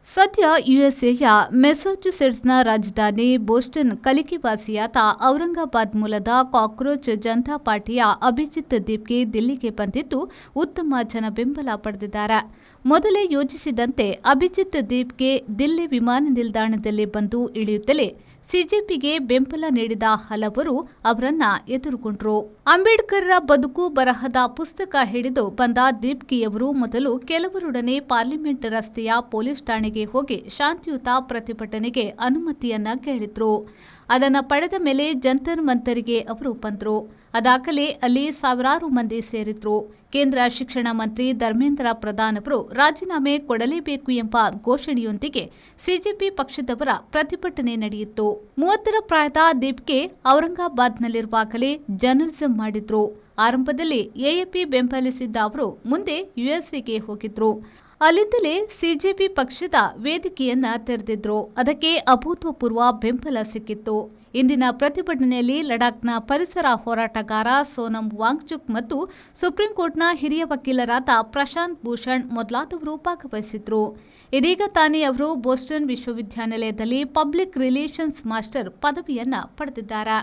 ಸದ್ಯ ಯುಎಸ್ಎಯ ಮೆಸಾಚುಸೆಟ್ಸ್ನ ರಾಜಧಾನಿ ಬೋಸ್ಟನ್ ಕಲಿಕೆವಾಸಿಯಾದ ಔರಂಗಾಬಾದ್ ಮೂಲದ ಕಾಕ್ರೋಚ್ ಜನತಾ ಪಾರ್ಟಿಯ ಅಭಿಜಿತ್ ದೀಪ್ಗೆ ದಿಲ್ಲಿಗೆ ಬಂದಿದ್ದು ಉತ್ತಮ ಜನಬೆಂಬಲ ಪಡೆದಿದ್ದಾರೆ. ಮೊದಲೇ ಯೋಜಿಸಿದಂತೆ ಅಭಿಜಿತ್ ದೀಪ್ಗೆ ದಿಲ್ಲಿ ವಿಮಾನ ನಿಲ್ದಾಣದಲ್ಲಿ ಬಂದು ಇಳಿಯುತ್ತಲೇ ಸಿಜೆಪಿಗೆ ಬೆಂಬಲ ನೀಡಿದ ಹಲವರು ಅವರನ್ನ ಎದುರುಗೊಂಡರು. ಅಂಬೇಡ್ಕರ್ರ ಬದುಕು ಬರಹದ ಪುಸ್ತಕ ಹಿಡಿದು ಬಂದ ದೀಪ್ಕಿಯವರು ಮೊದಲು ಕೆಲವರೊಡನೆ ಪಾರ್ಲಿಮೆಂಟ್ ರಸ್ತೆಯ ಪೊಲೀಸ್ ಠಾಣೆಗೆ ಹೋಗಿ ಶಾಂತಿಯುತ ಪ್ರತಿಭಟನೆಗೆ ಅನುಮತಿಯನ್ನ ಕೇಳಿದ್ರು. ಅದನ್ನು ಪಡೆದ ಮೇಲೆ ಜಂತರ್ ಮಂತರ್ಗೆ ಅವರು ಬಂದರು. ಅದಾಗಲೇ ಅಲ್ಲಿ ಸಾವಿರಾರು ಮಂದಿ ಸೇರಿದ್ರು. ಕೇಂದ್ರ ಶಿಕ್ಷಣ ಮಂತ್ರಿ ಧರ್ಮೇಂದ್ರ ಪ್ರಧಾನ್ ಅವರು ರಾಜೀನಾಮೆ ಕೊಡಲೇಬೇಕು ಎಂಬ ಘೋಷಣೆಯೊಂದಿಗೆ ಸಿಜೆಪಿ ಪಕ್ಷದವರ ಪ್ರತಿಭಟನೆ ನಡೆಯಿತು. 30ರ ಪ್ರಾಯದ ದೀಪ್ಗೆ ಔರಂಗಾಬಾದ್ನಲ್ಲಿರುವಾಗಲೇ ಜರ್ನಲಿಸಂ ಮಾಡಿದ್ರು. ಆರಂಭದಲ್ಲಿ ಎಎಪಿ ಬೆಂಬಲಿಸಿದ್ದ ಅವರು ಮುಂದೆ ಯುಎಸ್ಎಗೆ ಹೋಗಿದ್ರು. ಅಲ್ಲಿಂದಲೇ ಸಿಜೆಪಿ ಪಕ್ಷದ ವೇದಿಕೆಯನ್ನ ತೆರೆದಿದ್ರು. ಅದಕ್ಕೆ ಅಭೂತಪೂರ್ವ ಬೆಂಬಲ ಸಿಕ್ಕಿತ್ತು. ಇಂದಿನ ಪ್ರತಿಭಟನೆಯಲ್ಲಿ ಲಡಾಖ್ನ ಪರಿಸರ ಹೋರಾಟಗಾರ ಸೋನಂ ವಾಂಗ್ಚುಕ್ ಮತ್ತು ಸುಪ್ರೀಂ ಕೋರ್ಟ್ನ ಹಿರಿಯ ವಕೀಲರಾದ ಪ್ರಶಾಂತ್ ಭೂಷಣ್ ಮೊದಲಾದವರು ಭಾಗವಹಿಸಿದ್ರು. ಇದೀಗ ತಾನೇ ಅವರು ಬೋಸ್ಟನ್ ವಿಶ್ವವಿದ್ಯಾನಿಲಯದಲ್ಲಿ ಪಬ್ಲಿಕ್ ರಿಲೇಷನ್ಸ್ ಮಾಸ್ಟರ್ ಪದವಿಯನ್ನ ಪಡೆದಿದ್ದಾರೆ.